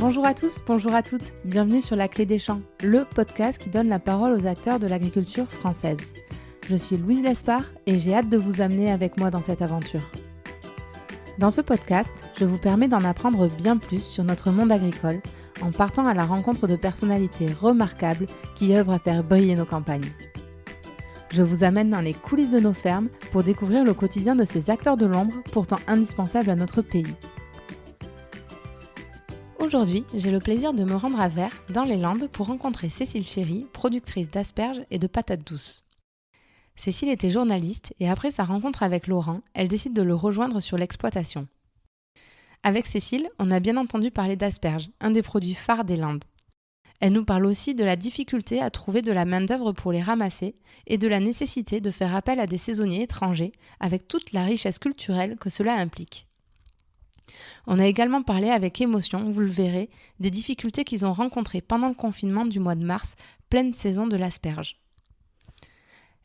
Bonjour à tous, bonjour à toutes, bienvenue sur La Clé des Champs, le podcast qui donne la parole aux acteurs de l'agriculture française. Je suis Louise Lespard et j'ai hâte de vous amener avec moi dans cette aventure. Dans ce podcast, je vous permets d'en apprendre bien plus sur notre monde agricole en partant à la rencontre de personnalités remarquables qui œuvrent à faire briller nos campagnes. Je vous amène dans les coulisses de nos fermes pour découvrir le quotidien de ces acteurs de l'ombre pourtant indispensables à notre pays. Aujourd'hui, j'ai le plaisir de me rendre à Vert, dans les Landes, pour rencontrer Cécile Chéry, productrice d'asperges et de patates douces. Cécile était journaliste et après sa rencontre avec Laurent, elle décide de le rejoindre sur l'exploitation. Avec Cécile, on a bien entendu parler d'asperges, un des produits phares des Landes. Elle nous parle aussi de la difficulté à trouver de la main-d'œuvre pour les ramasser et de la nécessité de faire appel à des saisonniers étrangers avec toute la richesse culturelle que cela implique. On a également parlé avec émotion, vous le verrez, des difficultés qu'ils ont rencontrées pendant le confinement du mois de mars, pleine saison de l'asperge.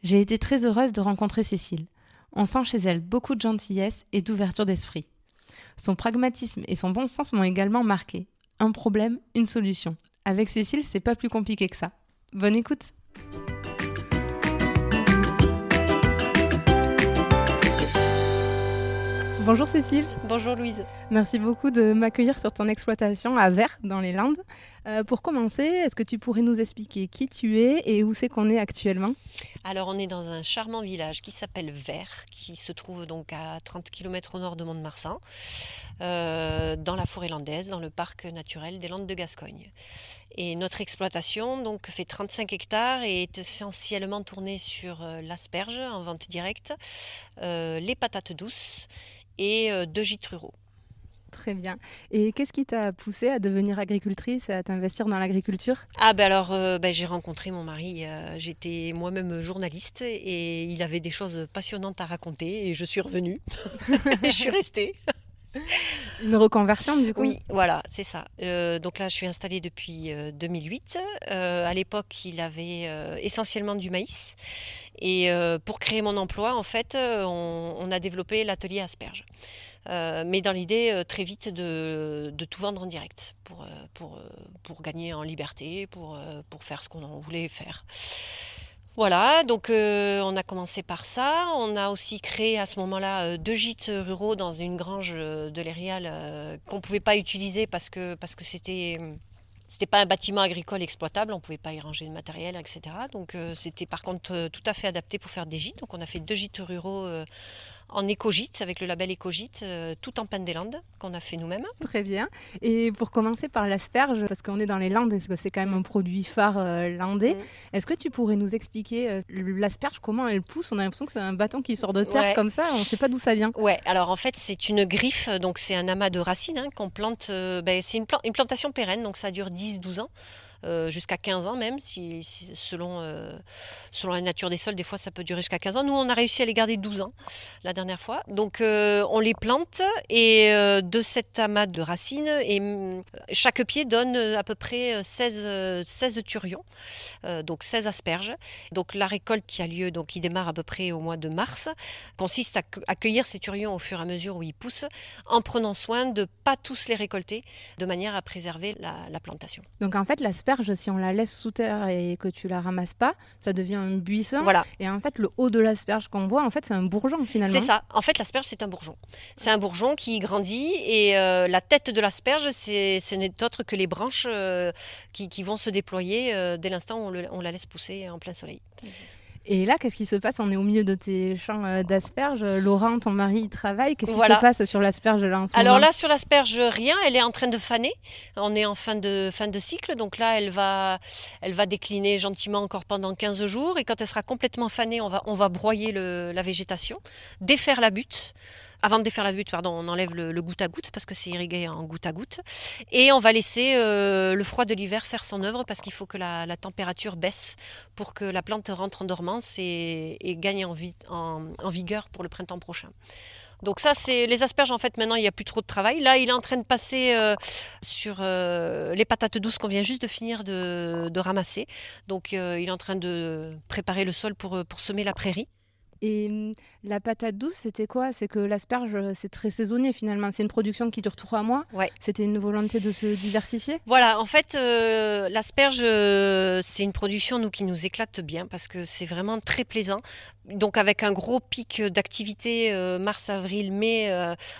J'ai été très heureuse de rencontrer Cécile. On sent chez elle beaucoup de gentillesse et d'ouverture d'esprit. Son pragmatisme et son bon sens m'ont également marqué. Un problème, une solution. Avec Cécile, c'est pas plus compliqué que ça. Bonne écoute! Bonjour Cécile. Bonjour Louise. Merci beaucoup de m'accueillir sur ton exploitation à Vert, dans les Landes. Pour commencer, est-ce que tu pourrais nous expliquer qui tu es et où c'est qu'on est actuellement ? Alors on est dans un charmant village qui s'appelle Vert, qui se trouve donc à 30 km au nord de Mont-de-Marsan, dans la forêt landaise, dans le parc naturel des Landes de Gascogne. Et notre exploitation donc, fait 35 hectares et est essentiellement tournée sur l'asperge en vente directe, les patates douces et 2 gîtes ruraux. Très bien. Et qu'est-ce qui t'a poussée à devenir agricultrice et à t'investir dans l'agriculture ? J'ai rencontré mon mari, j'étais moi-même journaliste et il avait des choses passionnantes à raconter et je suis revenue et je suis restée. Une reconversion du coup ? Oui, voilà, c'est ça. Donc là, je suis installée depuis 2008. À l'époque, il avait essentiellement du maïs. Et pour créer mon emploi, en fait, on a développé l'atelier asperges. Mais dans l'idée, très vite, de tout vendre en direct pour gagner en liberté, pour faire ce qu'on en voulait faire. Voilà, donc on a commencé par ça. On a aussi créé à ce moment-là 2 gîtes ruraux dans une grange de l'Érial qu'on ne pouvait pas utiliser parce que c'était pas un bâtiment agricole exploitable, on ne pouvait pas y ranger de matériel, etc. Donc c'était par contre tout à fait adapté pour faire des gîtes. Donc on a fait 2 gîtes ruraux en éco-gîte, avec le label éco-gîte, tout en Pays des Landes, qu'on a fait nous-mêmes. Très bien. Et pour commencer par l'asperge, parce qu'on est dans les Landes, est-ce que c'est quand même un produit phare landais. Est-ce que tu pourrais nous expliquer l'asperge, comment elle pousse ? On a l'impression que c'est un bâton qui sort de terre comme ça, on ne sait pas d'où ça vient. Ouais, alors en fait c'est une griffe, donc c'est un amas de racines qu'on plante, c'est une plantation pérenne, donc ça dure 10-12 ans. Jusqu'à 15 ans même, selon la nature des sols, des fois ça peut durer jusqu'à 15 ans. Nous on a réussi à les garder 12 ans la dernière fois. Donc on les plante et de cet amas de racines, et chaque pied donne à peu près 16 turions, donc 16 asperges. Donc la récolte qui a lieu, donc qui démarre à peu près au mois de mars, consiste à cueillir ces turions au fur et à mesure où ils poussent, en prenant soin de ne pas tous les récolter, de manière à préserver la plantation. Donc en fait l'asperge, si on la laisse sous terre et que tu la ramasses pas, ça devient un buisson. Voilà. Et en fait, le haut de l'asperge qu'on voit, en fait, c'est un bourgeon finalement. C'est ça. En fait, l'asperge, c'est un bourgeon. C'est un bourgeon qui grandit et la tête de l'asperge, ce n'est autre que les branches qui vont se déployer dès l'instant où on la laisse pousser en plein soleil. Et là, qu'est-ce qui se passe ? On est au milieu de tes champs d'asperges. Laurent, ton mari, il travaille. Qu'est-ce qui se passe sur l'asperge là en ce moment ? Alors là, sur l'asperge, rien. Elle est en train de faner. On est en fin de cycle. Donc là, elle va décliner gentiment encore pendant 15 jours. Et quand elle sera complètement fanée, on va broyer la végétation, défaire la butte. Avant de défaire la butte, on enlève le goutte à goutte parce que c'est irrigué en goutte à goutte. Et on va laisser le froid de l'hiver faire son œuvre parce qu'il faut que la température baisse pour que la plante rentre en dormance et gagne en vigueur pour le printemps prochain. Donc ça, c'est les asperges. En fait, maintenant, il n'y a plus trop de travail. Là, il est en train de passer sur les patates douces qu'on vient juste de finir de ramasser. Donc, il est en train de préparer le sol pour semer la prairie. Et la patate douce, c'était quoi? C'est que l'asperge, c'est très saisonnier finalement. C'est une production qui dure 3 mois. Ouais. C'était une volonté de se diversifier? Voilà, en fait, l'asperge, c'est une production qui nous éclate bien parce que c'est vraiment très plaisant. Donc avec un gros pic d'activité mars, avril, mai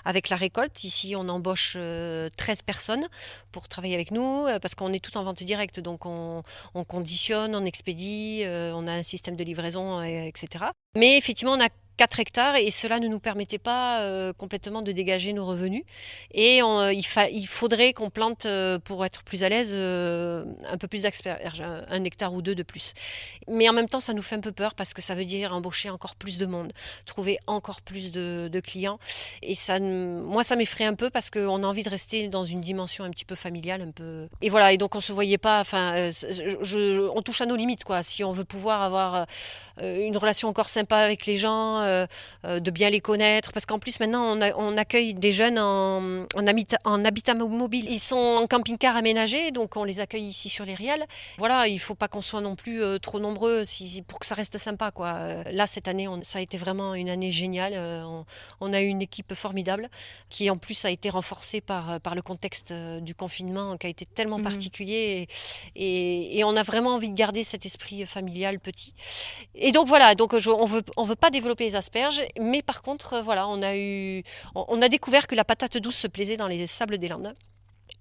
avec la récolte. Ici, on embauche 13 personnes pour travailler avec nous parce qu'on est tout en vente directe. Donc on conditionne, on expédie, on a un système de livraison, etc. Mais effectivement, on a 4 hectares et cela ne nous permettait pas complètement de dégager nos revenus. Et il faudrait qu'on plante, pour être plus à l'aise, un peu plus d'asperges, un hectare ou deux de plus. Mais en même temps, ça nous fait un peu peur parce que ça veut dire embaucher encore plus de monde, trouver encore plus de clients. Et moi, ça m'effraie un peu parce qu'on a envie de rester dans une dimension un petit peu familiale. Un peu... Et voilà, et donc on ne se voyait pas... Enfin, on touche à nos limites, quoi. Si on veut pouvoir avoir une relation encore sympa avec les gens, de bien les connaître. Parce qu'en plus, maintenant, on accueille des jeunes en habitat mobile. Ils sont en camping-car aménagé, donc on les accueille ici sur les Riales. Voilà, il ne faut pas qu'on soit non plus trop nombreux pour que ça reste sympa, quoi. Là, cette année, ça a été vraiment une année géniale. On a eu une équipe formidable qui, en plus, a été renforcée par le contexte du confinement qui a été tellement particulier. Et on a vraiment envie de garder cet esprit familial petit. Et donc voilà, on veut pas développer les asperges, mais par contre, voilà, on a découvert que la patate douce se plaisait dans les sables des Landes.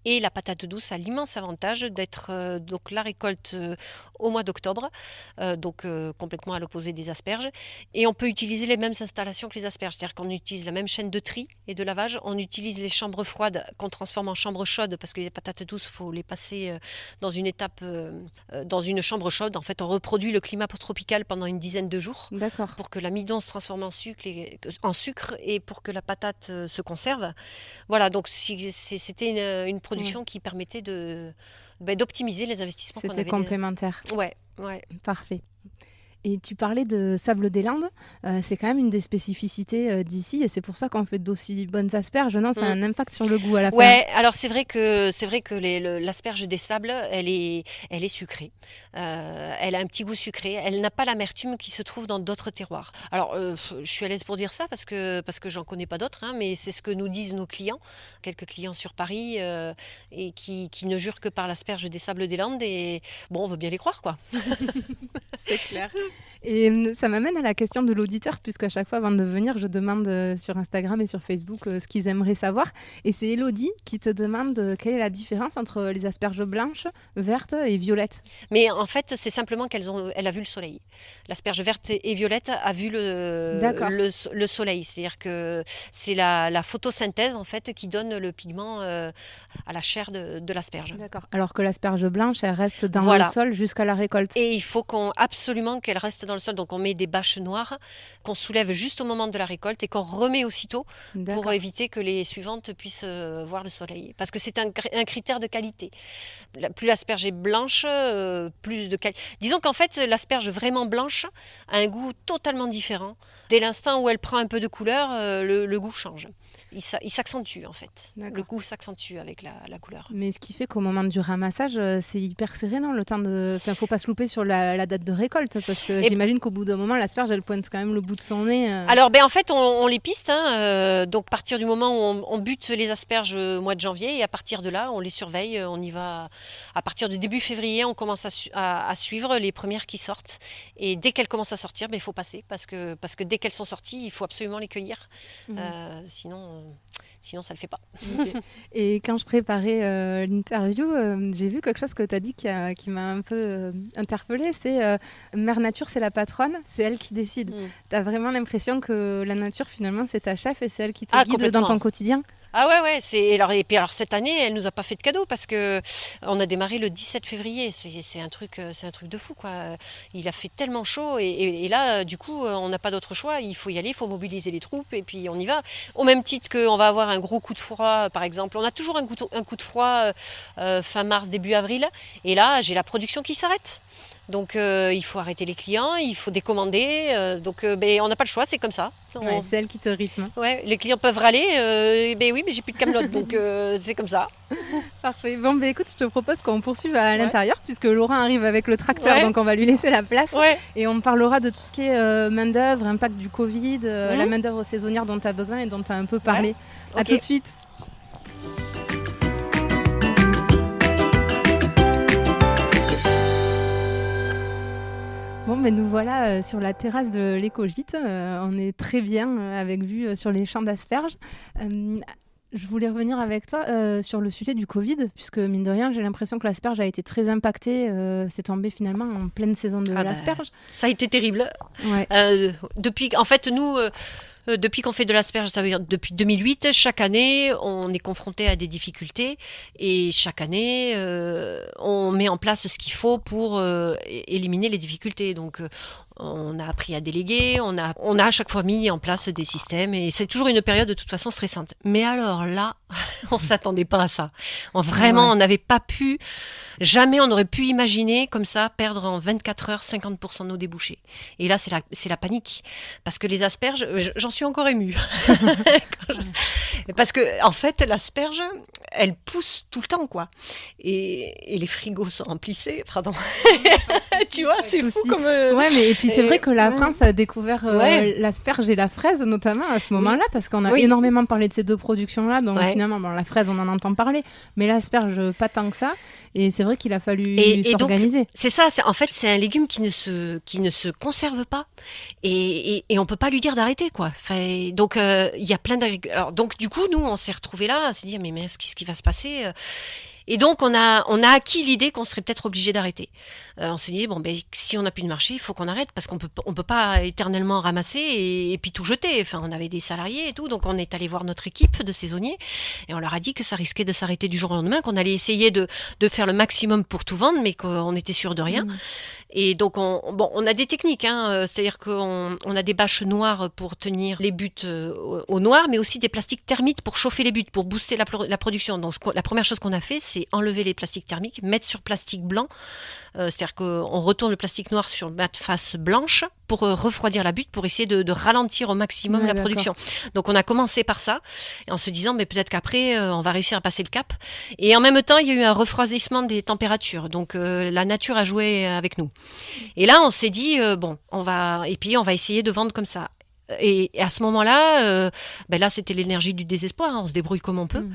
Et la patate douce a l'immense avantage d'être donc la récolte au mois d'octobre, complètement à l'opposé des asperges. Et on peut utiliser les mêmes installations que les asperges, c'est-à-dire qu'on utilise la même chaîne de tri et de lavage. On utilise les chambres froides qu'on transforme en chambres chaudes parce que les patates douces, il faut les passer dans une étape, dans une chambre chaude. En fait, on reproduit le climat tropical pendant une dizaine de jours. D'accord. Pour que l'amidon se transforme en sucre et pour que la patate se conserve. Voilà, donc c'était une production qui permettait d'optimiser les investissements qu'on avait. C'était complémentaire. Ouais. Parfait. Et tu parlais de sable des Landes, c'est quand même une des spécificités d'ici et c'est pour ça qu'on fait d'aussi bonnes asperges, non? Ça a un impact sur le goût à la fin. Ouais, alors c'est vrai que l'asperge des sables, elle est sucrée. Elle a un petit goût sucré. Elle n'a pas l'amertume qui se trouve dans d'autres terroirs. Alors, je suis à l'aise pour dire ça parce que j'en connais pas d'autres, mais c'est ce que nous disent nos clients, quelques clients sur Paris, et qui ne jurent que par l'asperge des sables des Landes. Et bon, on veut bien les croire, quoi. C'est clair. Et ça m'amène à la question de l'auditeur, puisqu'à chaque fois, avant de venir, je demande sur Instagram et sur Facebook ce qu'ils aimeraient savoir. Et c'est Elodie qui te demande quelle est la différence entre les asperges blanches, vertes et violettes. Mais en fait, c'est simplement elle a vu le soleil. L'asperge verte et violette a vu le soleil. C'est-à-dire que c'est la photosynthèse, en fait, qui donne le pigment à la chair de l'asperge. D'accord. Alors que l'asperge blanche, elle reste dans le sol jusqu'à la récolte. Et il faut absolument qu'elle reste dans le sol. Donc on met des bâches noires qu'on soulève juste au moment de la récolte et qu'on remet aussitôt pour éviter que les suivantes puissent voir le soleil. Parce que c'est un critère de qualité. Plus l'asperge est blanche, plus de qualité. Disons qu'en fait, l'asperge vraiment blanche a un goût totalement différent. Dès l'instant où elle prend un peu de couleur, le goût change. Il s'accentue en fait. Le goût s'accentue avec la couleur. Mais ce qui fait qu'au moment du ramassage, c'est hyper serré, non? Le temps de... Enfin, faut pas se louper sur la date de récolte parce que j'imagine qu'au bout d'un moment, l'asperge, elle pointe quand même le bout de son nez. Alors, en fait, on les piste. Donc, à partir du moment où on bute les asperges au mois de janvier et à partir de là, on les surveille. On y va. À partir du début février, on commence à suivre les premières qui sortent. Et dès qu'elles commencent à sortir, il faut passer parce que dès qu'elles sont sorties, il faut absolument les cueillir. Sinon, ça ne le fait pas. Okay. Et quand je préparais l'interview, j'ai vu quelque chose que tu as dit qui m'a un peu interpellée, c'est Mère Nature, c'est la patronne, c'est elle qui décide. Tu as vraiment l'impression que la nature, finalement, c'est ta chef et c'est elle qui te guide dans ton quotidien? Ah ouais, et puis cette année, elle nous a pas fait de cadeau parce que on a démarré le 17 février. C'est un truc de fou, quoi. Il a fait tellement chaud et là, du coup, on n'a pas d'autre choix. Il faut y aller, il faut mobiliser les troupes et puis on y va. Au même titre qu'on va avoir un gros coup de froid, par exemple. On a toujours un coup de froid fin mars, début avril. Et là, j'ai la production qui s'arrête. Donc il faut arrêter les clients, il faut décommander. On n'a pas le choix, c'est comme ça. Ouais, c'est elle qui te rythme. Ouais, les clients peuvent râler. Oui, mais j'ai plus de camelote, donc c'est comme ça. Parfait. Bon, écoute, je te propose qu'on poursuive à l'intérieur puisque Laurent arrive avec le tracteur, donc on va lui laisser la place. Et on parlera de tout ce qui est main-d'œuvre, impact du Covid, la main-d'œuvre saisonnière dont tu as besoin et dont tu as un peu parlé. À tout de suite. Bon, nous voilà sur la terrasse de l'Écogîte. On est très bien avec vue sur les champs d'asperges. Je voulais revenir avec toi sur le sujet du Covid, puisque mine de rien, j'ai l'impression que l'asperge a été très impactée. C'est tombé finalement en pleine saison de l'asperge. Ça a été terrible. Ouais. Depuis qu'on fait de l'asperge, ça veut dire depuis 2008, chaque année, on est confronté à des difficultés et chaque année, on met en place ce qu'il faut pour éliminer les difficultés. Donc, on a appris à déléguer, on a à chaque fois mis en place des systèmes et c'est toujours une période de toute façon stressante. Mais alors là, on s'attendait pas à ça. On n'avait pas pu, jamais on aurait pu imaginer comme ça perdre en 24 heures 50% de nos débouchés. Et là, c'est la panique. Parce que les asperges, j'en suis encore émue. Parce que, en fait, l'asperge, elle pousse tout le temps, quoi. Et les frigos se remplissaient, pardon. Tu vois, c'est fou comme... mais et puis c'est vrai que la France a découvert l'asperge et la fraise, notamment à ce moment-là, parce qu'on a énormément parlé de ces deux productions-là, donc finalement, la fraise, on en entend parler, mais l'asperge, pas tant que ça. Et c'est vrai qu'il a fallu s'organiser. Donc, c'est ça, en fait, c'est un légume qui ne se conserve pas. Et on ne peut pas lui dire d'arrêter, quoi. Enfin, donc, il y a plein d'agriculteurs. Donc, du coup, nous, on s'est retrouvés là, à se dire, mais qu'est-ce qui va se passer ? Et donc, on a acquis l'idée qu'on serait peut-être obligé d'arrêter. On s'est dit, si on n'a plus de marché, il faut qu'on arrête parce qu'on peut pas éternellement ramasser et puis tout jeter. Enfin, on avait des salariés et tout, donc on est allé voir notre équipe de saisonniers et on leur a dit que ça risquait de s'arrêter du jour au lendemain, qu'on allait essayer de faire le maximum pour tout vendre, mais qu'on était sûr de rien. Et donc, on a des techniques, c'est-à-dire qu'on a des bâches noires pour tenir les buttes au noir, mais aussi des plastiques thermiques pour chauffer les buttes, pour booster la production. Donc, la première chose qu'on a fait, c'est enlever les plastiques thermiques, mettre sur plastique blanc, c'est-à-dire qu'on retourne le plastique noir sur une face blanche pour refroidir la butte, pour essayer de ralentir au maximum la production. Donc, on a commencé par ça, et en se disant, mais peut-être qu'après, on va réussir à passer le cap. Et en même temps, il y a eu un refroidissement des températures. Donc, la nature a joué avec nous. Et là, on s'est dit, on va essayer de vendre comme ça. Et à ce moment-là, là, c'était l'énergie du désespoir. On se débrouille comme on peut.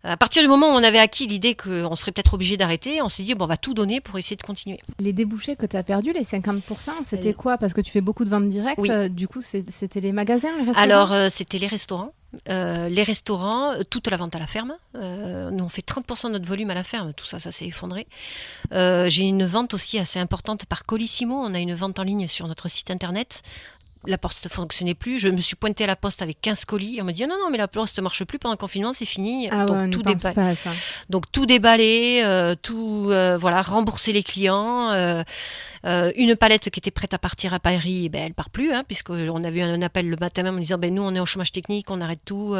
À partir du moment où on avait acquis l'idée qu'on serait peut-être obligé d'arrêter, on s'est dit, on va tout donner pour essayer de continuer. Les débouchés que tu as perdus, les 50%, c'était quoi ? Parce que tu fais beaucoup de ventes directes. Du coup, c'était les magasins, les restaurants ? Alors, c'était les restaurants. Toute la vente à la ferme. Nous, on fait 30% de notre volume à la ferme. Tout ça s'est effondré. J'ai une vente aussi assez importante par Colissimo. On a une vente en ligne sur notre site internet. La poste ne fonctionnait plus. Je me suis pointée à la poste avec 15 colis. On m'a dit non, mais la poste ne marche plus pendant le confinement, c'est fini. Donc, tout déballé. Pas à ça. Donc tout déballé, rembourser les clients. Une palette qui était prête à partir à Paris, elle part plus, puisqu'on a vu un appel le matin même en disant nous on est au chômage technique, on arrête tout,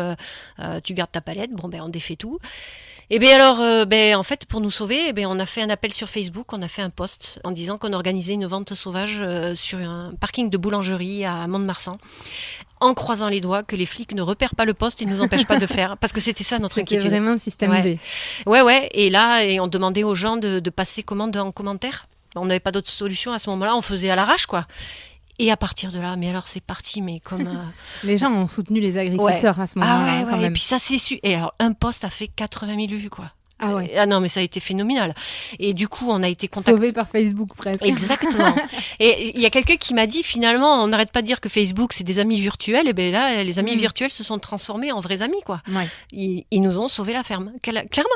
tu gardes ta palette. On défait tout. Et bien alors, en fait, pour nous sauver, on a fait un appel sur Facebook, on a fait un post en disant qu'on organisait une vente sauvage sur un parking de boulangerie à Mont-de-Marsan, en croisant les doigts que les flics ne repèrent pas le poste et ne nous empêchent pas de faire, parce que c'était ça notre inquiétude. C'était vraiment un système D. Ouais. Et là, on demandait aux gens de passer commande en commentaire. On n'avait pas d'autre solution à ce moment-là, on faisait à l'arrache, quoi. Et à partir de là, mais alors c'est parti, mais comme... Les gens ont soutenu les agriculteurs à ce moment-là, quand même. Et puis ça s'est su. Et alors, un post a fait 80 000 vues, quoi. Ah ouais. Ah non, mais ça a été phénoménal. Et du coup, on a été contactés. Sauvé par Facebook, presque. Exactement. Et il y a quelqu'un qui m'a dit, finalement, on n'arrête pas de dire que Facebook, c'est des amis virtuels. Et bien là, les amis virtuels se sont transformés en vrais amis, quoi. Ouais. Ils nous ont sauvé la ferme, clairement.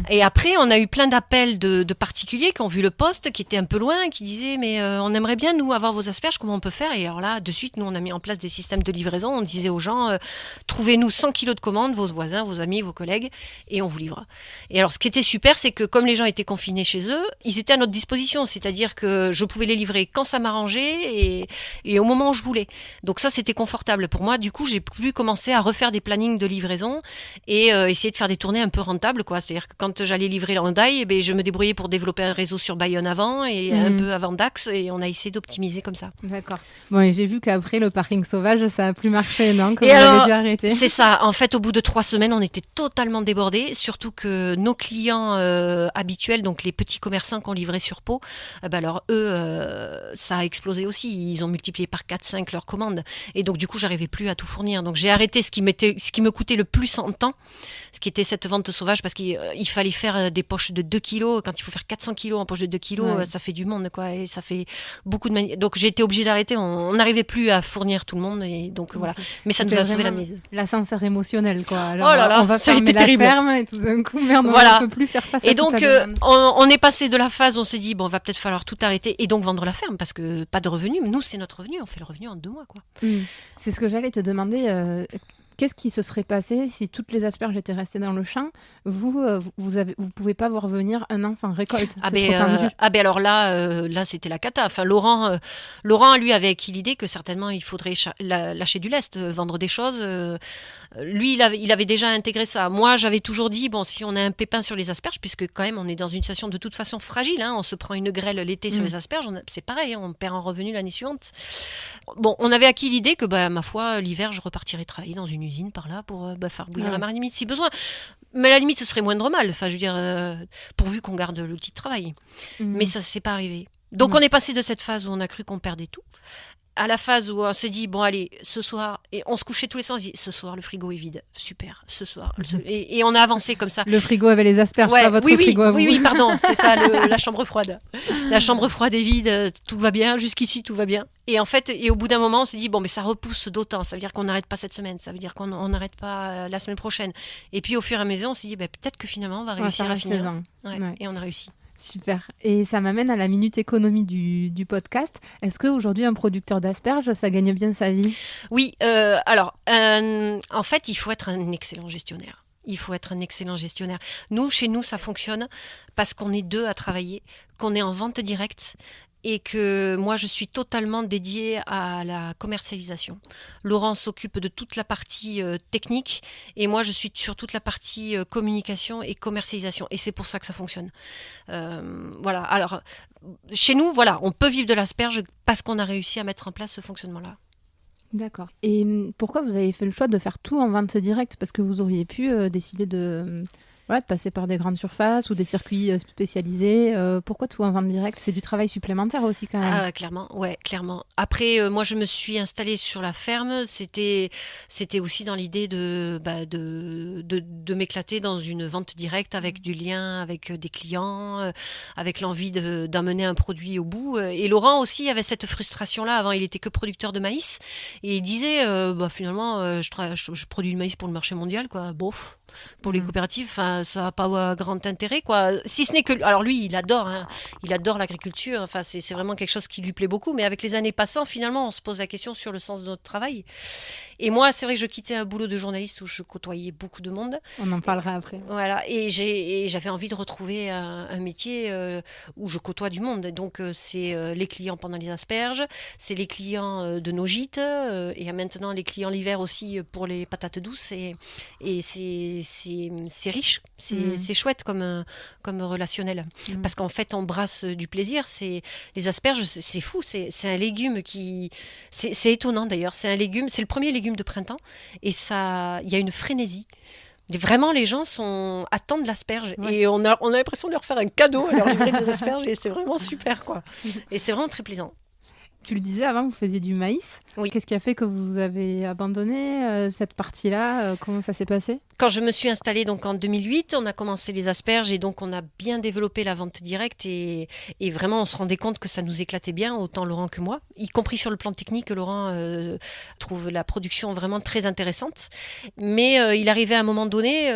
Et après, on a eu plein d'appels de particuliers qui ont vu le post, qui étaient un peu loin, qui disaient, mais on aimerait bien, nous, avoir vos asperges, comment on peut faire ? Et alors là, de suite, nous, on a mis en place des systèmes de livraison. On disait aux gens, trouvez-nous 100 kilos de commandes, vos voisins, vos amis, vos collègues, et on vous livre. Et alors, ce qui était super, c'est que comme les gens étaient confinés chez eux, ils étaient à notre disposition. C'est-à-dire que je pouvais les livrer quand ça m'arrangeait et au moment où je voulais. Donc ça, c'était confortable pour moi. Du coup, j'ai pu commencer à refaire des plannings de livraison et essayer de faire des tournées un peu rentables, quoi. C'est-à-dire que quand j'allais livrer l'Hendaye, je me débrouillais pour développer un réseau sur Bayonne avant et un peu avant Dax, et on a essayé d'optimiser comme ça. D'accord. Bon, et j'ai vu qu'après le parking sauvage, ça a plus marché, non ? Comme on avait dû arrêter. C'est ça. En fait, au bout de 3 semaines, on était totalement débordés. Surtout que nos clients habituels, donc les petits commerçants qu'on livrait sur Pau, alors eux, ça a explosé aussi. Ils ont multiplié par 4-5 leurs commandes. Et donc, du coup, j'arrivais plus à tout fournir. Donc, j'ai arrêté ce qui me coûtait le plus en temps, ce qui était cette vente sauvage, parce qu'il fallait faire des poches de 2 kilos. Quand il faut faire 400 kilos en poche de 2 kilos, ça fait du monde, quoi. Et ça fait beaucoup de manières. Donc, j'ai été obligée d'arrêter. On n'arrivait plus à fournir tout le monde. Et donc, voilà. Mais ça nous a sauvé la mise. L'ascenseur émotionnel, quoi. Alors, oh là là, on va fermer la ferme et tout d'un coup, merde, voilà. on ne peut plus faire face à et donc, toute la demande. on est passé de la phase où on s'est dit, va peut-être falloir tout arrêter et donc vendre la ferme, parce que pas de revenus. Nous, c'est notre revenu. On fait le revenu en 2 mois, quoi. C'est ce que j'allais te demander. Qu'est-ce qui se serait passé si toutes les asperges étaient restées dans le champ? Vous pouvez pas voir venir un an sans récolte. Alors là, c'était la cata. Enfin, Laurent, lui, avait acquis l'idée que certainement il faudrait lâcher du lest, vendre des choses. Lui, il avait déjà intégré ça. Moi, j'avais toujours dit, si on a un pépin sur les asperges, puisque quand même on est dans une situation de toute façon fragile, on se prend une grêle l'été sur les asperges, c'est pareil, on perd en revenu l'année suivante. On avait acquis l'idée que, ma foi, l'hiver, je repartirais travailler dans une usine par là pour faire bouillir la marmite si besoin. Mais à la limite, ce serait moindre mal. Enfin, je veux dire, pourvu qu'on garde l'outil de travail. Mais ça, c'est pas arrivé. Donc, on est passé de cette phase où on a cru qu'on perdait tout à la phase où on s'est dit, allez, ce soir, et on se couchait tous les soirs, on se dit, ce soir, le frigo est vide. Super, ce soir. Et on a avancé comme ça. Le frigo avait les asperges, pas votre frigo à vous. Oui, pardon, c'est ça, la chambre froide. La chambre froide est vide, tout va bien, jusqu'ici, tout va bien. Et en fait, au bout d'un moment, on s'est dit, mais ça repousse d'autant, ça veut dire qu'on n'arrête pas cette semaine, ça veut dire qu'on n'arrête pas la semaine prochaine. Et puis, au fur et à mesure, on s'est dit, peut-être que finalement, on va réussir à finir. Et on a réussi. Super. Et ça m'amène à la minute économie du podcast. Est-ce qu'aujourd'hui, un producteur d'asperges, ça gagne bien sa vie? Oui. En fait, il faut être un excellent gestionnaire. Chez nous, ça fonctionne parce qu'on est 2 à travailler, qu'on est en vente directe et que moi, je suis totalement dédiée à la commercialisation. Laurent s'occupe de toute la partie technique et moi, je suis sur toute la partie communication et commercialisation. Et c'est pour ça que ça fonctionne. Voilà. Alors, chez nous, on peut vivre de l'asperge parce qu'on a réussi à mettre en place ce fonctionnement-là. D'accord. Et pourquoi vous avez fait le choix de faire tout en vente directe? Parce que vous auriez pu décider de passer par des grandes surfaces ou des circuits spécialisés. Pourquoi tout en vente directe? C'est du travail supplémentaire aussi quand même. Clairement. Après, moi, je me suis installée sur la ferme. C'était aussi dans l'idée de m'éclater dans une vente directe avec du lien avec des clients, avec l'envie d'amener un produit au bout. Et Laurent aussi avait cette frustration-là. Avant, il était que producteur de maïs. Et il disait, finalement, je produis du maïs pour le marché mondial, quoi. Bof. Pour les coopératives, ça n'a pas grand intérêt, quoi. Si ce n'est que, alors lui, il adore l'agriculture. Enfin, c'est vraiment quelque chose qui lui plaît beaucoup. Mais avec les années passant, finalement, on se pose la question sur le sens de notre travail. Et moi, c'est vrai que je quittais un boulot de journaliste où je côtoyais beaucoup de monde. On en parlera après. Voilà, et j'avais envie de retrouver un métier où je côtoie du monde. Donc, c'est les clients pendant les asperges, c'est les clients de nos gîtes, et maintenant les clients l'hiver aussi pour les patates douces. Et c'est riche, c'est chouette comme relationnel. Parce qu'en fait, on brasse du plaisir. Les asperges, c'est fou, c'est un légume qui... C'est étonnant d'ailleurs, c'est le premier légume de printemps et il y a une frénésie. Vraiment, les gens attendent l'asperge et on a l'impression de leur faire un cadeau à leur livrer des asperges et c'est vraiment super, quoi. Et c'est vraiment très plaisant. Tu le disais avant, vous faisiez du maïs. Oui. Qu'est-ce qui a fait que vous avez abandonné cette partie-là? Comment ça s'est passé? Quand je me suis installée donc en 2008, on a commencé les asperges et donc on a bien développé la vente directe et vraiment on se rendait compte que ça nous éclatait bien, autant Laurent que moi, y compris sur le plan technique. Laurent trouve la production vraiment très intéressante, mais il arrivait à un moment donné,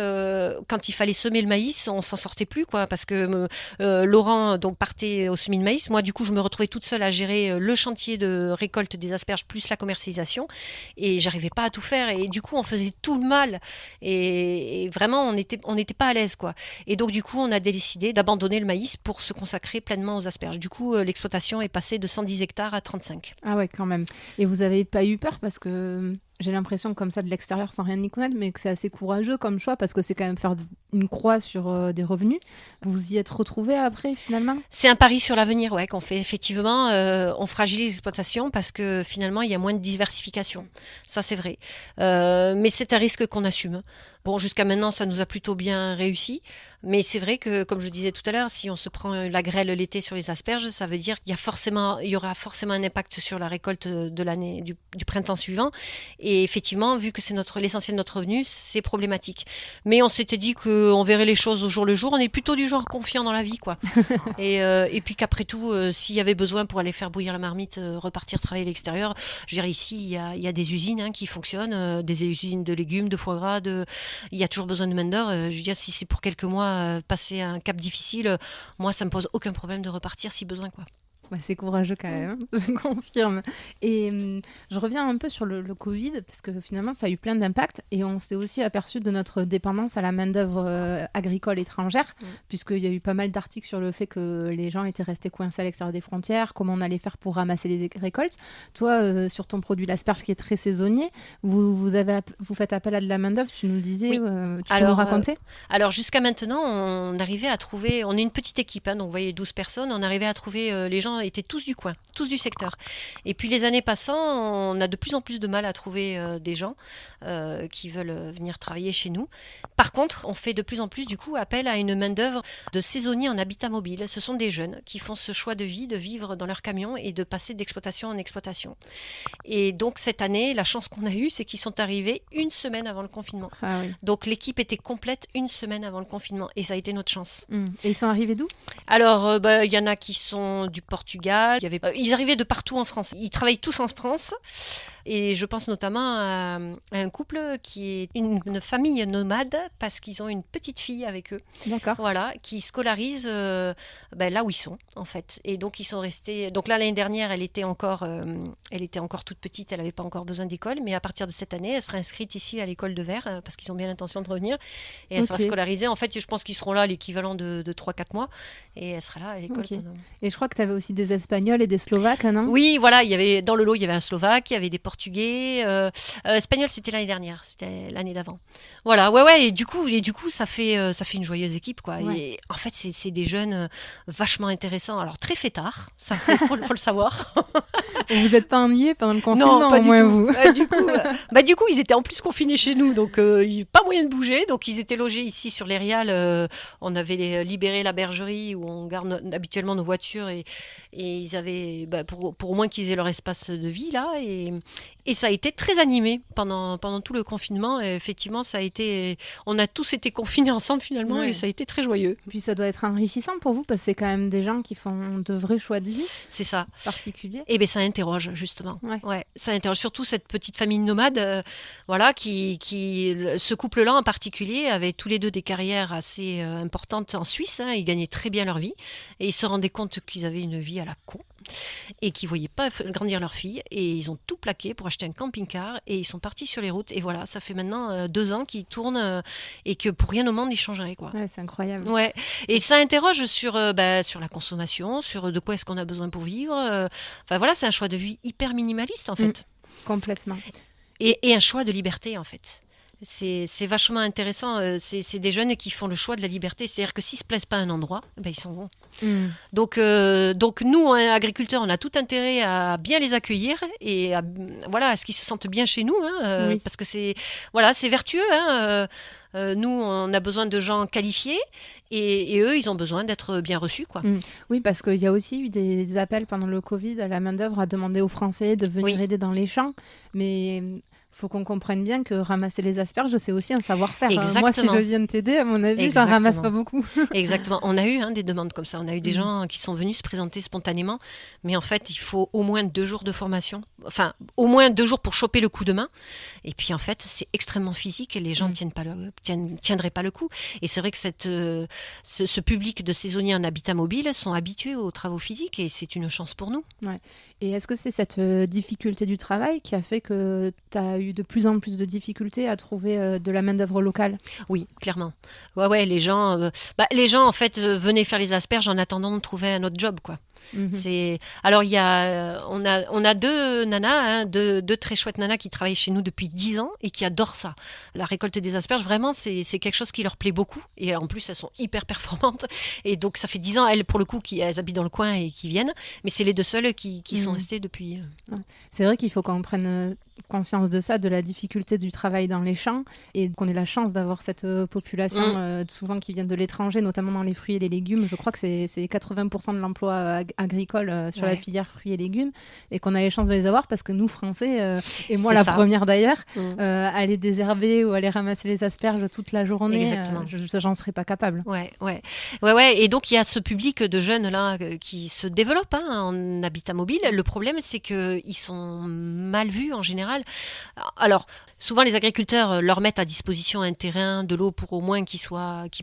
quand il fallait semer le maïs, on s'en sortait plus, quoi, parce que Laurent donc partait au semis de maïs, moi du coup je me retrouvais toute seule à gérer le chantier de récolte des asperges plus la commercialisation et j'arrivais pas à tout faire et du coup on faisait tout le mal et vraiment on n'était pas à l'aise, quoi. Et donc du coup on a décidé d'abandonner le maïs pour se consacrer pleinement aux asperges. Du coup l'exploitation est passée de 110 hectares à 35. Ah ouais, quand même. Et vous avez pas eu peur? Parce que j'ai l'impression comme ça de l'extérieur sans rien y connaître, mais que c'est assez courageux comme choix parce que c'est quand même faire une croix sur des revenus. Vous vous y êtes retrouvés après finalement? C'est un pari sur l'avenir, qu'on fait effectivement. On fragilise l'exploitation parce que finalement il y a moins de diversification. Ça c'est vrai. Mais c'est un risque qu'on assume. Bon, jusqu'à maintenant, ça nous a plutôt bien réussi. Mais c'est vrai que, comme je disais tout à l'heure, si on se prend la grêle l'été sur les asperges, ça veut dire il y aura forcément un impact sur la récolte de l'année, du printemps suivant. Et effectivement, vu que c'est l'essentiel de notre revenu, c'est problématique. Mais on s'était dit qu'on verrait les choses au jour le jour. On est plutôt du genre confiant dans la vie, quoi. Et puis qu'après tout, s'il y avait besoin pour aller faire bouillir la marmite, repartir travailler à l'extérieur, je dirais ici, il y a des usines qui fonctionnent, des usines de légumes, de foie gras, il y a toujours besoin de main-d'œuvre. Je veux dire, si c'est pour quelques mois passer un cap difficile, moi, ça me pose aucun problème de repartir si besoin, quoi. Bah, c'est courageux quand même, je confirme. Et je reviens un peu sur le Covid, parce que finalement, ça a eu plein d'impacts. Et on s'est aussi aperçu de notre dépendance à la main-d'œuvre agricole étrangère, puisqu'il y a eu pas mal d'articles sur le fait que les gens étaient restés coincés à l'extérieur des frontières, comment on allait faire pour ramasser les récoltes. Toi, sur ton produit, l'asperge qui est très saisonnier, vous faites appel à de la main-d'œuvre, tu nous le disais, Oui. tu peux nous raconter Alors, jusqu'à maintenant, on arrivait à trouver, on est une petite équipe, donc vous voyez 12 personnes, on arrivait à trouver les gens étaient tous du coin, tous du secteur. Et puis les années passant, on a de plus en plus de mal à trouver des gens qui veulent venir travailler chez nous. Par contre, on fait de plus en plus du coup appel à une main-d'œuvre de saisonniers en habitat mobile. Ce sont des jeunes qui font ce choix de vie, de vivre dans leur camion et de passer d'exploitation en exploitation. Et donc cette année, la chance qu'on a eue, c'est qu'ils sont arrivés une semaine avant le confinement. Ah oui. Donc l'équipe était complète une semaine avant le confinement et ça a été notre chance. Et ils sont arrivés d'où ? Alors, y en a qui sont du Portugal. Ils arrivaient de partout en France. Ils travaillent tous en France. Et je pense notamment à un couple qui est une famille nomade parce qu'ils ont une petite fille avec eux. D'accord. Voilà, qui scolarise là où ils sont, en fait. Et donc, ils sont restés. Donc là, l'année dernière, elle était encore toute petite. Elle n'avait pas encore besoin d'école. Mais à partir de cette année, elle sera inscrite ici à l'école de Vers parce qu'ils ont bien l'intention de revenir. Et elle sera scolarisée. En fait, je pense qu'ils seront là l'équivalent de 3-4 mois. Et elle sera là à l'école. Okay. Et je crois que tu avais aussi des Espagnols et des Slovaques, non ? Oui, voilà. Dans le lot, il y avait un Slovaque, il y avait des Portugais. Espagnol, c'était l'année dernière. C'était l'année d'avant. Voilà, ouais. Et du coup, ça fait une joyeuse équipe, quoi. Ouais. Et en fait, c'est des jeunes vachement intéressants. Alors, très fêtards. Ça, faut le savoir. Vous n'êtes pas ennuyés pendant le confinement ? Non, pas du tout. Vous. Du coup, ils étaient en plus confinés chez nous, donc pas moyen de bouger. Donc, ils étaient logés ici sur les Riales. On avait libéré la bergerie où on garde habituellement nos voitures et ils avaient, pour au moins qu'ils aient leur espace de vie là. Et ça a été très animé pendant tout le confinement. Et effectivement, on a tous été confinés ensemble finalement et ça a été très joyeux. Puis ça doit être enrichissant pour vous parce que c'est quand même des gens qui font de vrais choix de vie. C'est ça. Particuliers. Et bien ça interroge justement. Ouais. Ça interroge surtout cette petite famille nomade, ce couple-là en particulier avait tous les deux des carrières assez importantes en Suisse. Ils gagnaient très bien leur vie et ils se rendaient compte qu'ils avaient une vie à la con. Et qui ne voyaient pas grandir leur fille et ils ont tout plaqué pour acheter un camping-car et ils sont partis sur les routes et voilà, ça fait maintenant 2 ans qu'ils tournent et que pour rien au monde ils changeraient, quoi. Ouais, c'est incroyable. Ouais. Et ça interroge sur la consommation, sur de quoi est-ce qu'on a besoin pour vivre. C'est un choix de vie hyper minimaliste en fait. Complètement. Et un choix de liberté en fait. C'est vachement intéressant. C'est des jeunes qui font le choix de la liberté. C'est-à-dire que s'ils ne se plaisent pas à un endroit, ils s'en vont. Donc nous, agriculteurs, on a tout intérêt à bien les accueillir et à ce qu'ils se sentent bien chez nous. Parce que c'est vertueux. Nous, on a besoin de gens qualifiés et eux, ils ont besoin d'être bien reçus, quoi. Oui, parce qu'il y a aussi eu des appels pendant le Covid à la main-d'œuvre à demander aux Français de venir aider dans les champs. Mais faut qu'on comprenne bien que ramasser les asperges, c'est aussi un savoir-faire. Moi, si je viens de t'aider, à mon avis, j'en ramasse pas beaucoup. Exactement. On a eu des demandes comme ça. On a eu des gens qui sont venus se présenter spontanément. Mais en fait, il faut au moins 2 jours de formation. Enfin, au moins 2 jours pour choper le coup de main. Et puis, en fait, c'est extrêmement physique et les gens tiendraient pas le coup. Et c'est vrai que ce public de saisonniers en habitat mobile sont habitués aux travaux physiques et c'est une chance pour nous. Ouais. Et est-ce que c'est cette difficulté du travail qui a fait que tu as eu de plus en plus de difficultés à trouver de la main-d'œuvre locale ? Oui, clairement. Ouais, les gens en fait venaient faire les asperges en attendant de trouver un autre job, quoi. Alors on a deux nanas, hein, deux très chouettes nanas qui travaillent chez nous depuis 10 ans et qui adorent ça. La récolte des asperges, vraiment, c'est quelque chose qui leur plaît beaucoup. Et en plus, elles sont hyper performantes. Et donc, ça fait 10 ans, elles, pour le coup, elles habitent dans le coin et qui viennent. Mais c'est les deux seules qui sont restées depuis. Ouais. C'est vrai qu'il faut qu'on prenne conscience de ça, de la difficulté du travail dans les champs, et qu'on ait la chance d'avoir cette population souvent qui vient de l'étranger, notamment dans les fruits et les légumes. Je crois que c'est 80% de l'emploi agricole sur la filière fruits et légumes, et qu'on a les chances de les avoir parce que nous, Français, et moi la première d'ailleurs, aller désherber ou aller ramasser les asperges toute la journée, j'en serais pas capable. Ouais. Et donc il y a ce public de jeunes là qui se développe en habitat mobile. Le problème, c'est qu'ils sont mal vus en général. Alors, souvent les agriculteurs leur mettent à disposition un terrain, de l'eau pour au moins qu'ils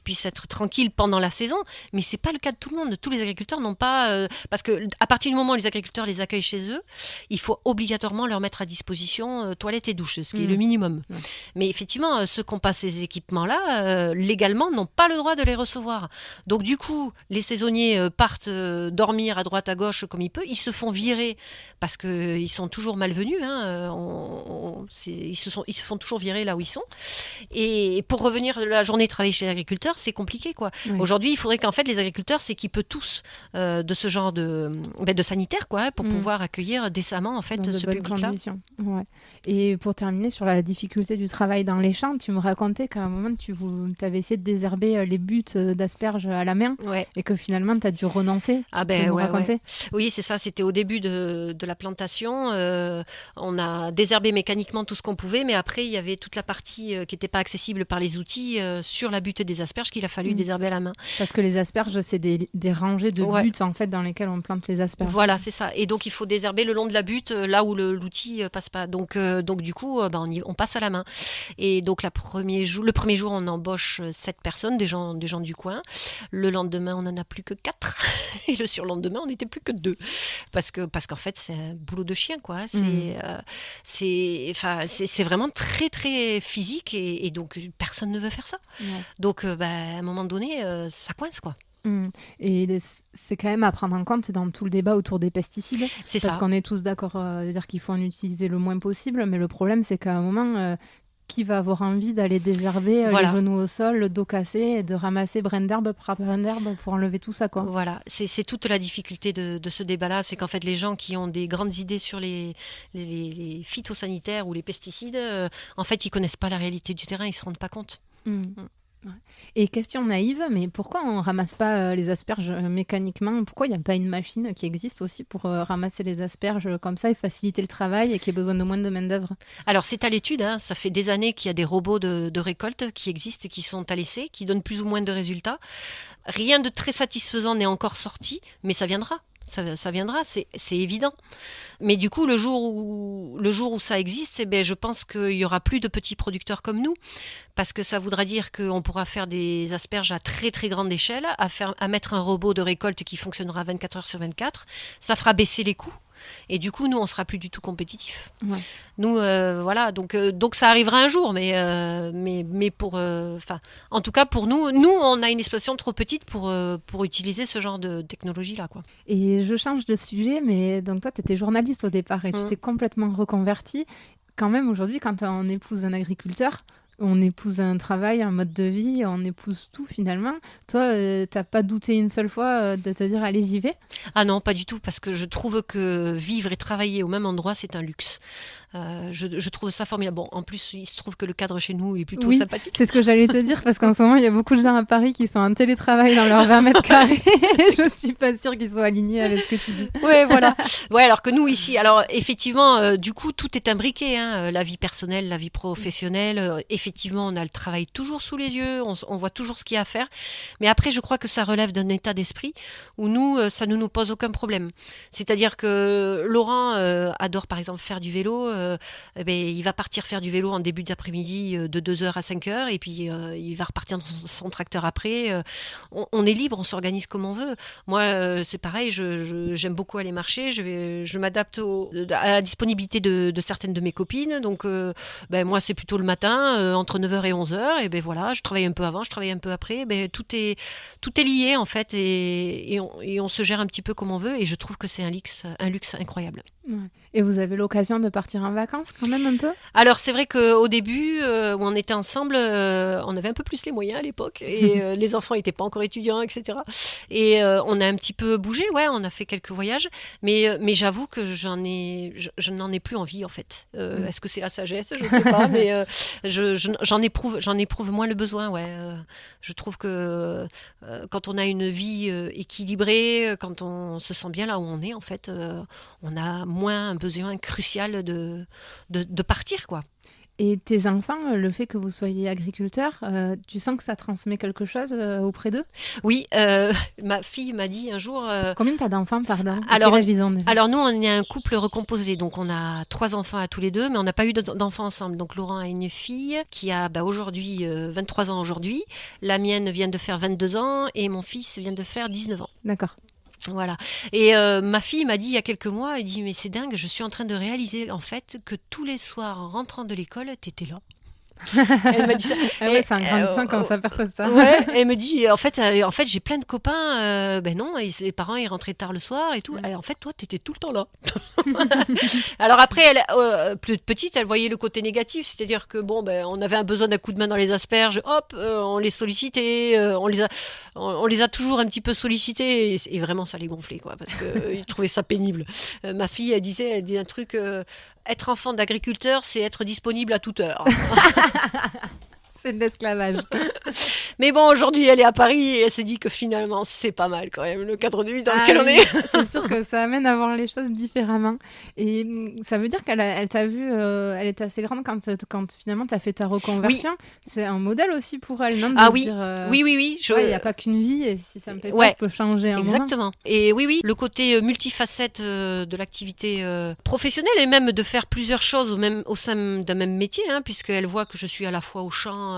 puissent être tranquilles pendant la saison, mais c'est pas le cas de tout le monde. Tous les agriculteurs n'ont pas, parce que à partir du moment où les agriculteurs les accueillent chez eux, il faut obligatoirement leur mettre à disposition toilettes et douches, ce qui est le minimum. Mais effectivement, ceux qui n'ont pas ces équipements-là, légalement, n'ont pas le droit de les recevoir. Donc du coup, les saisonniers partent dormir à droite à gauche comme ils peuvent, ils se font virer parce qu'ils sont toujours malvenus, ils se font toujours virer là où ils sont. Et pour revenir de la journée travailler chez l'agriculteur, c'est compliqué, quoi. Oui. Aujourd'hui, il faudrait qu'en fait les agriculteurs s'équipent tous de ce genre de sanitaire, quoi, pour pouvoir accueillir décemment en fait ce public-là. Ouais. Et pour terminer sur la difficulté du travail dans les champs, tu me racontais qu'à un moment tu avais essayé de désherber les buttes d'asperges à la main, et que finalement tu as dû renoncer. Oui, c'est ça. C'était au début de la plantation. On a désherbé mécaniquement tout ce qu'on pouvait, mais après il y avait toute la partie qui n'était pas accessible par les outils sur la butte des asperges qu'il a fallu désherber à la main. Parce que les asperges, c'est des rangées de buttes en fait dans lesquelles on plante les asperges. Voilà, c'est ça. Et donc il faut désherber le long de la butte, là où l'outil passe pas. Donc du coup, on passe à la main. Et donc le premier jour, on embauche 7 personnes, des gens du coin. Le lendemain, on n'en a plus que 4. Et le surlendemain, on n'était plus que 2. Parce qu'en fait, c'est un boulot de chien, quoi. C'est vraiment très, très physique et donc personne ne veut faire ça. Ouais. Donc, à un moment donné, ça coince, quoi. Et c'est quand même à prendre en compte dans tout le débat autour des pesticides. C'est parce qu'on est tous d'accord de dire qu'il faut en utiliser le moins possible, mais le problème, c'est qu'à un moment... qui va avoir envie d'aller désherber les genoux au sol, le dos cassé, et de ramasser brin d'herbe pour enlever tout ça, quoi. Voilà, c'est toute la difficulté de ce débat-là, c'est qu'en fait les gens qui ont des grandes idées sur les phytosanitaires ou les pesticides, en fait ils connaissent pas la réalité du terrain, ils se rendent pas compte. Ouais. Et question naïve, mais pourquoi on ramasse pas les asperges mécaniquement ? Pourquoi il n'y a pas une machine qui existe aussi pour ramasser les asperges comme ça et faciliter le travail et qui ait besoin de moins de main-d'œuvre ? Alors c'est à l'étude, ça fait des années qu'il y a des robots de récolte qui existent et qui sont à l'essai, qui donnent plus ou moins de résultats. Rien de très satisfaisant n'est encore sorti, mais ça viendra. Ça viendra, c'est évident. Mais du coup, le jour où ça existe, je pense qu'il n'y aura plus de petits producteurs comme nous, parce que ça voudra dire qu'on pourra faire des asperges à très très grande échelle, à mettre un robot de récolte qui fonctionnera 24 heures sur 24. Ça fera baisser les coûts. Et du coup, nous, on sera plus du tout compétitifs. Ouais. Nous, donc ça arrivera un jour, mais en tout cas pour nous, on a une exploitation trop petite pour utiliser ce genre de technologie-là, quoi. Et je change de sujet, mais donc toi, tu étais journaliste au départ et tu t'es complètement reconvertie. Quand même, aujourd'hui, quand on épouse un agriculteur, on épouse un travail, un mode de vie, on épouse tout finalement. Toi, t'as pas douté une seule fois de te dire allez, j'y vais ? Ah non, pas du tout, parce que je trouve que vivre et travailler au même endroit, c'est un luxe. Je trouve ça formidable. Bon, en plus, il se trouve que le cadre chez nous est plutôt sympathique. C'est ce que j'allais te dire, parce qu'en ce moment, il y a beaucoup de gens à Paris qui sont en télétravail dans leurs 20 mètres carrés. Je suis pas sûre qu'ils soient alignés avec ce que tu dis. Ouais, voilà. Ouais, alors que nous, ici, alors effectivement, du coup, tout est imbriqué, la vie personnelle, la vie professionnelle. Effectivement, on a le travail toujours sous les yeux, on voit toujours ce qu'il y a à faire. Mais après, je crois que ça relève d'un état d'esprit où nous, ça ne nous pose aucun problème. C'est-à-dire que Laurent adore, par exemple, faire du vélo. il va partir faire du vélo en début d'après-midi de 2h à 5h, et puis il va repartir dans son tracteur après. On est libre, on s'organise comme on veut. Moi, c'est pareil, j'aime beaucoup aller marcher, je m'adapte à la disponibilité de certaines de mes copines. Donc, moi, c'est plutôt le matin, entre 9h et 11h, et voilà, je travaille un peu avant, je travaille un peu après. Tout est lié, en fait, et on se gère un petit peu comme on veut, et je trouve que c'est un luxe incroyable. Ouais. Et vous avez l'occasion de partir en vacances quand même un peu ? Alors c'est vrai qu'au début, où on était ensemble, on avait un peu plus les moyens à l'époque, et les enfants n'étaient pas encore étudiants, etc. Et on a un petit peu bougé, on a fait quelques voyages, mais j'avoue que je n'en ai plus envie, en fait. Est-ce que c'est la sagesse ? Je ne sais pas, mais j'en éprouve moins le besoin, je trouve que quand on a une vie équilibrée, quand on se sent bien là où on est, en fait, on a moins un besoin crucial de partir, quoi. Et tes enfants, le fait que vous soyez agriculteur, tu sens que ça transmet quelque chose auprès d'eux ? Oui, ma fille m'a dit un jour... Combien t'as d'enfants, pardon ? Alors nous, on est un couple recomposé, donc on a 3 enfants à tous les deux, mais on n'a pas eu d'enfants ensemble. Donc Laurent a une fille qui a aujourd'hui 23 ans aujourd'hui, la mienne vient de faire 22 ans, et mon fils vient de faire 19 ans. D'accord. Voilà. Et ma fille m'a dit il y a quelques mois, elle dit mais c'est dingue, je suis en train de réaliser en fait que tous les soirs en rentrant de l'école, t'étais là. Elle m'a dit ça. C'est un grandissant quand on s'aperçoit de ça. Elle me dit en fait j'ai plein de copains, non, les parents ils rentraient tard le soir et tout. Et en fait toi t'étais tout le temps là. Alors après elle, plus petite, elle voyait le côté négatif, c'est-à-dire que on avait un besoin d'un coup de main dans les asperges, hop, on les sollicitait, on les a toujours un petit peu sollicités, et vraiment ça les gonflait, quoi, parce que ils trouvaient ça pénible. Ma fille elle disait un truc. Être enfant d'agriculteur, c'est être disponible à toute heure. C'est de l'esclavage. Mais bon, aujourd'hui, elle est à Paris et elle se dit que finalement, c'est pas mal quand même, le cadre de vie dans lequel on est. C'est sûr que ça amène à voir les choses différemment. Et ça veut dire qu'elle t'a vu, elle était assez grande quand finalement tu as fait ta reconversion. Oui. C'est un modèle aussi pour elle, non ? Oui. Dire, oui. Il n'y a pas qu'une vie, et si ça me plaît pas, je peux changer un moment. Exactement. Et oui, le côté multifacette de l'activité professionnelle, et même de faire plusieurs choses au sein d'un même métier, puisqu'elle voit que je suis à la fois au champ,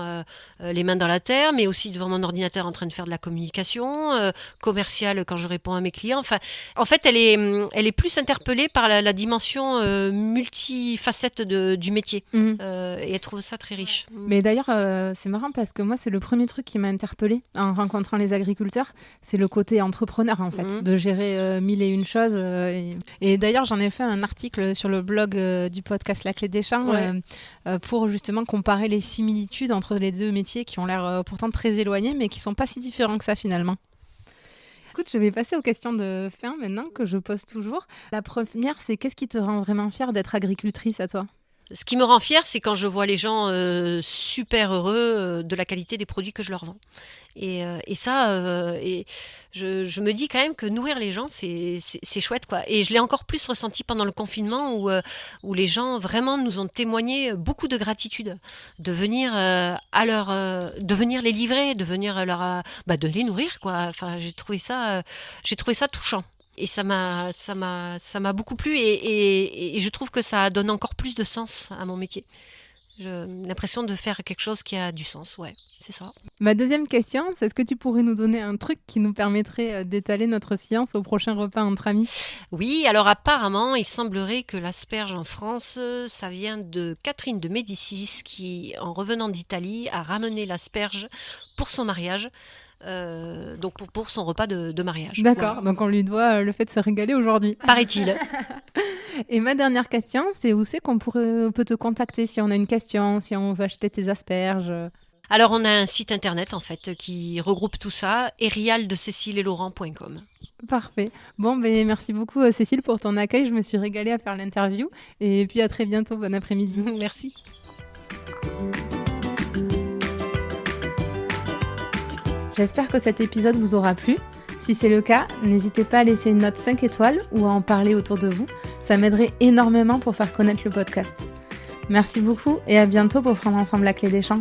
les mains dans la terre, mais aussi devant mon ordinateur en train de faire de la communication commerciale quand je réponds à mes clients. Enfin, en fait, elle est plus interpellée par la dimension multifacette du métier, et elle trouve ça très riche. Mais d'ailleurs, c'est marrant parce que moi, c'est le premier truc qui m'a interpellée en rencontrant les agriculteurs, c'est le côté entrepreneur, en fait, de gérer 1001 choses. Et d'ailleurs, j'en ai fait un article sur le blog du podcast La Clé des Champs pour justement comparer les similitudes entre les deux métiers qui ont l'air pourtant très éloignés, mais qui sont pas si différents que ça finalement. Écoute, je vais passer aux questions de fin maintenant que je pose toujours. La première, c'est qu'est-ce qui te rend vraiment fière d'être agricultrice à toi ? Ce qui me rend fière, c'est quand je vois les gens super heureux de la qualité des produits que je leur vends. Et ça, je me dis quand même que nourrir les gens, c'est chouette, quoi. Et je l'ai encore plus ressenti pendant le confinement où les gens vraiment nous ont témoigné beaucoup de gratitude de venir de venir les livrer, de venir de les nourrir, quoi. Enfin, j'ai trouvé ça touchant. Et ça m'a beaucoup plu, et je trouve que ça donne encore plus de sens à mon métier. J'ai l'impression de faire quelque chose qui a du sens, c'est ça. Ma deuxième question, c'est est-ce que tu pourrais nous donner un truc qui nous permettrait d'étaler notre science au prochain repas entre amis ? Oui, alors apparemment, il semblerait que l'asperge en France, ça vient de Catherine de Médicis qui, en revenant d'Italie, a ramené l'asperge pour son mariage. Donc pour son repas de mariage. D'accord, voilà. Donc on lui doit le fait de se régaler aujourd'hui. Paraît-il. Et ma dernière question, c'est où c'est qu'on peut te contacter si on a une question, si on veut acheter tes asperges ? Alors on a un site internet en fait qui regroupe tout ça, erialdecécileetlaurent.com. Parfait. Bon, merci beaucoup Cécile pour ton accueil, je me suis régalée à faire l'interview et puis à très bientôt, bon après-midi. Merci. J'espère que cet épisode vous aura plu. Si c'est le cas, n'hésitez pas à laisser une note 5 étoiles ou à en parler autour de vous. Ça m'aiderait énormément pour faire connaître le podcast. Merci beaucoup et à bientôt pour prendre ensemble la clé des champs.